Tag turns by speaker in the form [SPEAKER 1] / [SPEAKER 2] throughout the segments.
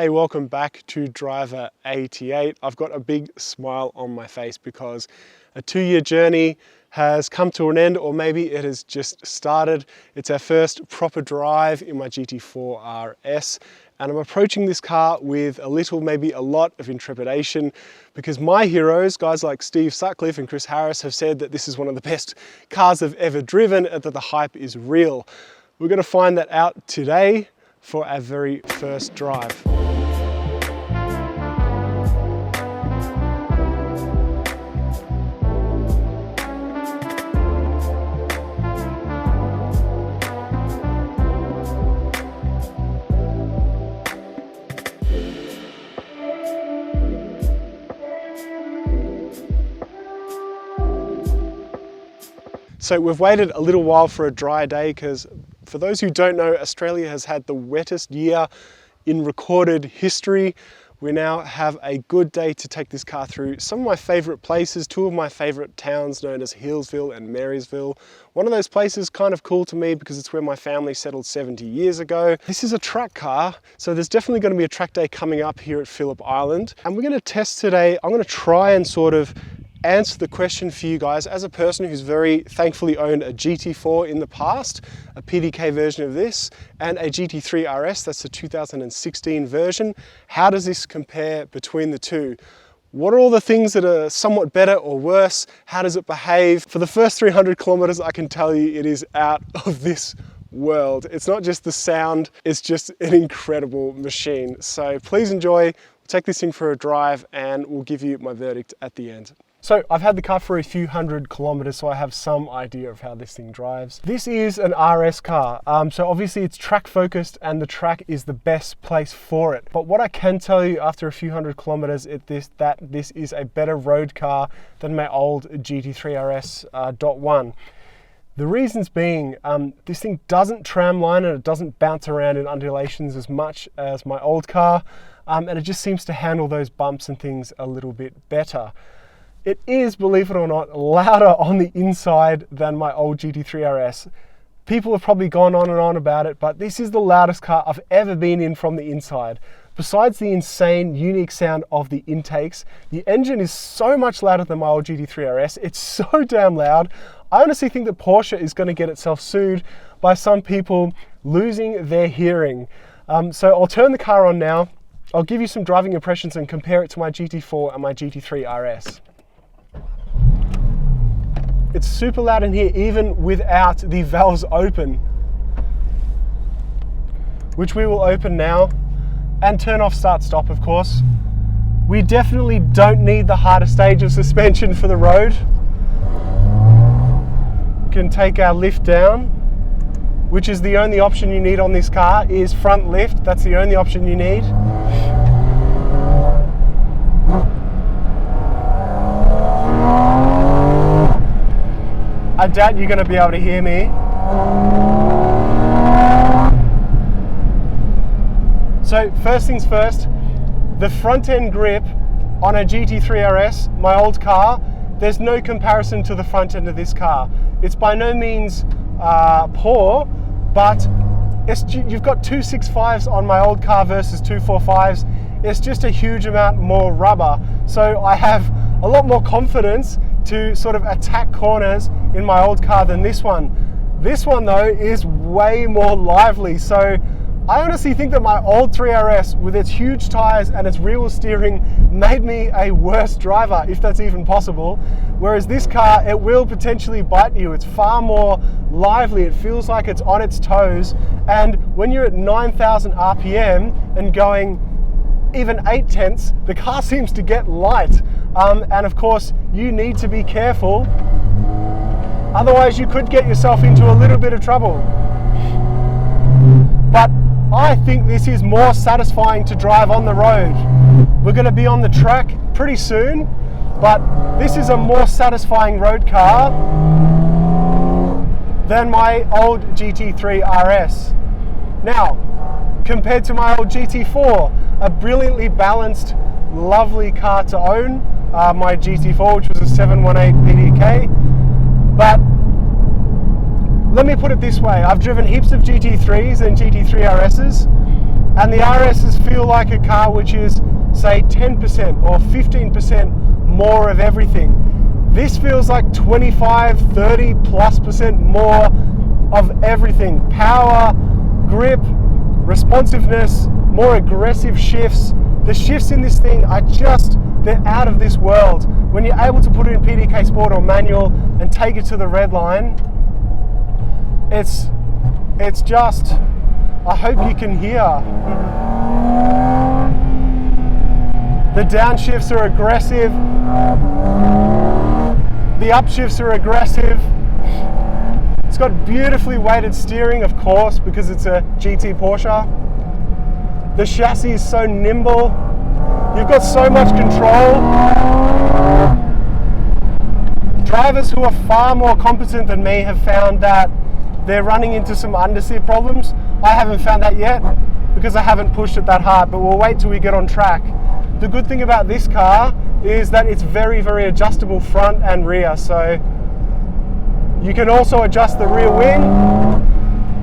[SPEAKER 1] Hey, welcome back to Driver 88. I've got a big smile on my face because a 2-year journey has come to an end, or maybe it has just started. It's our first proper drive in my GT4RS, and I'm approaching this car with a little, maybe a lot of intrepidation, because my heroes, guys like Steve Sutcliffe and Chris Harris, have said that this is one of the best cars they've ever driven and that the hype is real. We're going to find that out today for our very first drive. So we've waited a little while for a dry day because, for those who don't know, Australia has had the wettest year in recorded history. We now have a good day to take this car through some of my favourite places, 2 of my favourite towns known as Healesville and Marysville. One of those places kind of cool to me because it's where my family settled 70 years ago. This is a track car, so there's definitely going to be a track day coming up here at Phillip Island. And we're going to test today. I'm going to try and sort of answer the question for you guys. As a person who's very thankfully owned a GT4 in the past, a PDK version of this, and a GT3RS, that's the 2016 version, how does this compare between the two? What are all the things that are somewhat better or worse? How does it behave? For the first 300 kilometers, I can tell you it is out of this world. It's not just the sound, it's just an incredible machine. So please enjoy, we'll take this thing for a drive, and we'll give you my verdict at the end. So I've had the car for a few hundred kilometers, so I have some idea of how this thing drives. This is an RS car, so obviously it's track focused and the track is the best place for it. But what I can tell you after a few hundred kilometers is that this is a better road car than my old GT3RS .1. The reasons being, this thing doesn't tramline and it doesn't bounce around in undulations as much as my old car, and it just seems to handle those bumps and things a little bit better. It is, believe it or not, louder on the inside than my old GT3RS. People have probably gone on and on about it, but this is the loudest car I've ever been in from the inside. Besides the insane, unique sound of the intakes, the engine is so much louder than my old GT3RS. It's so damn loud. I honestly think that Porsche is going to get itself sued by some people losing their hearing. So I'll turn the car on now. I'll give you some driving impressions and compare it to my GT4 and my GT3RS. It's super loud in here, even without the valves open, which we will open now, and turn off start stop, of course. We definitely don't need the harder stage of suspension for the road. We can take our lift down, which is the only option you need on this car, is front lift. That's the only option you need. I doubt you're going to be able to hear me. So first things first, the front end grip on a GT3RS, my old car, there's no comparison to the front end of this car. It's by no means poor, but you've got 265s on my old car versus 245s. It's just a huge amount more rubber. So I have a lot more confidence to sort of attack corners in my old car than this one. This one though is way more lively. So I honestly think that my old 3RS with its huge tires and its rear steering made me a worse driver, if that's even possible. Whereas this car, it will potentially bite you. It's far more lively. It feels like it's on its toes. And when you're at 9,000 RPM and going even 0.8, the car seems to get light. And of course, you need to be careful. Otherwise, you could get yourself into a little bit of trouble. But I think this is more satisfying to drive on the road. We're going to be on the track pretty soon, but this is a more satisfying road car than my old GT3RS. Now, compared to my old GT4, a brilliantly balanced, lovely car to own, my GT4, which was a 718 PDK. But let me put it this way, I've driven heaps of GT3s and GT3RSs. And the RSs feel like a car which is, say, 10% or 15% more of everything. This feels like 25, 30+% more of everything. Power, grip, responsiveness, more aggressive shifts. The shifts in this thing are just, they're out of this world. When you're able to put it in PDK Sport or manual and take it to the red line, it's just, I hope you can hear. The downshifts are aggressive. The upshifts are aggressive. It's got beautifully weighted steering, of course, because it's a GT Porsche. The chassis is so nimble. You've got so much control. Drivers who are far more competent than me have found that they're running into some understeer problems. I haven't found that yet because I haven't pushed it that hard, but we'll wait till we get on track. The good thing about this car is that it's very, very adjustable front and rear. So you can also adjust the rear wing.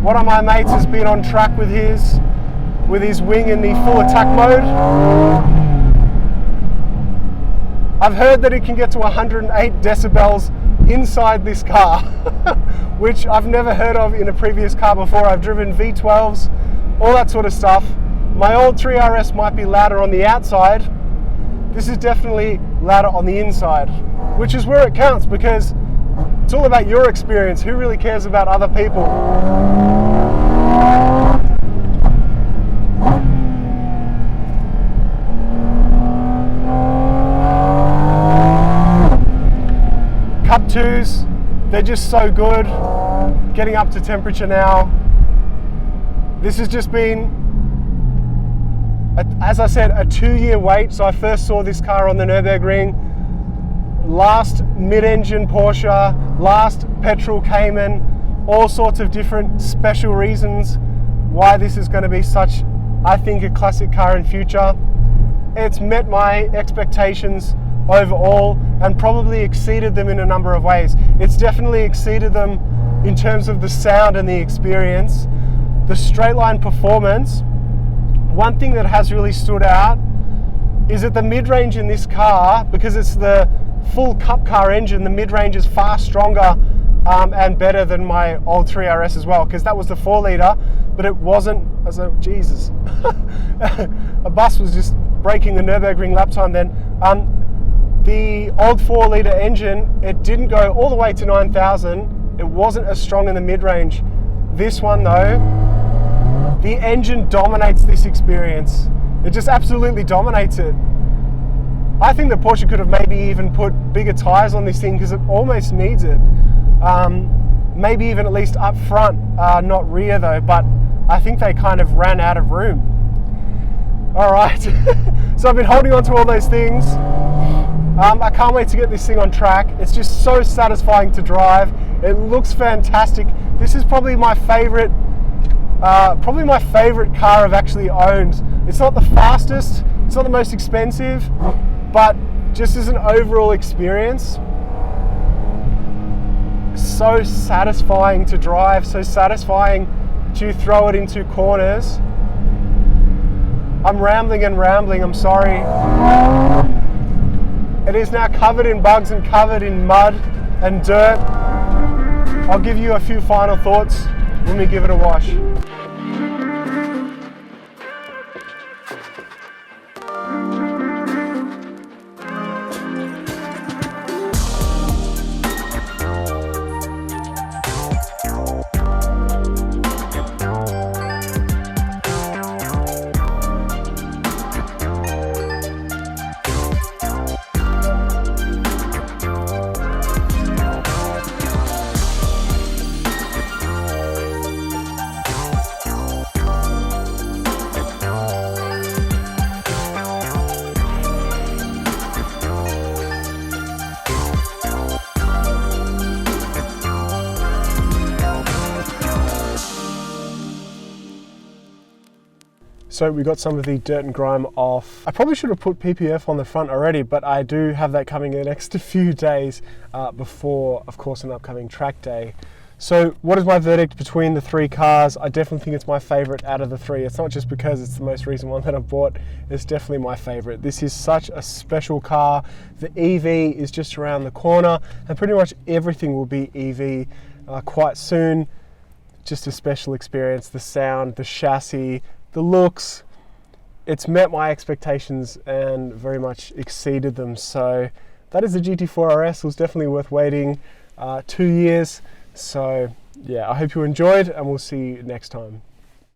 [SPEAKER 1] One of my mates has been on track with his wing in the full attack mode. I've heard that it can get to 108 decibels inside this car, which I've never heard of in a previous car before. I've driven V12s, all that sort of stuff. My old 3RS might be louder on the outside. This is definitely louder on the inside, which is where it counts, because it's all about your experience. Who really cares about other people? Cup 2s, they're just so good. Getting up to temperature now. This has just been, as I said, a 2-year wait. So I first saw this car on the Nürburgring. Last mid-engine Porsche, last petrol Cayman, all sorts of different special reasons why this is going to be such, I think, a classic car in future. It's met my expectations overall and probably exceeded them in a number of ways. It's definitely exceeded them in terms of the sound and the experience. The straight line performance, one thing that has really stood out is that the mid-range in this car, because it's the full cup car engine, the mid-range is far stronger and better than my old 3RS as well, because that was the 4-litre, but it wasn't, as a, Jesus, a bus was just breaking the Nürburgring lap time then. The old 4-litre engine, it didn't go all the way to 9,000. It wasn't as strong in the mid-range. This one though, the engine dominates this experience. It just absolutely dominates it. I think that Porsche could have maybe even put bigger tyres on this thing because it almost needs it. Maybe even at least up front, not rear though, but I think they kind of ran out of room. All right, so I've been holding on to all those things. I can't wait to get this thing on track. It's just so satisfying to drive. It looks fantastic. This is probably my favorite car I've actually owned. It's not the fastest, it's not the most expensive, but just as an overall experience, so satisfying to drive, so satisfying to throw it into corners. I'm rambling and rambling, I'm sorry. It is now covered in bugs and covered in mud and dirt. I'll give you a few final thoughts when we give it a wash. So we got some of the dirt and grime off. I probably should have put PPF on the front already, but I do have that coming in the next few days before, of course, an upcoming track day. So what is my verdict between the three cars? I definitely think it's my favorite out of the three. It's not just because it's the most recent one that I've bought, it's definitely my favorite. This is such a special car. The EV is just around the corner, and pretty much everything will be EV quite soon. Just a special experience, the sound, the chassis, the looks. It's met my expectations and very much exceeded them. So that is the GT4RS. It was definitely worth waiting 2 years. So yeah, I hope you enjoyed, and we'll see you next time.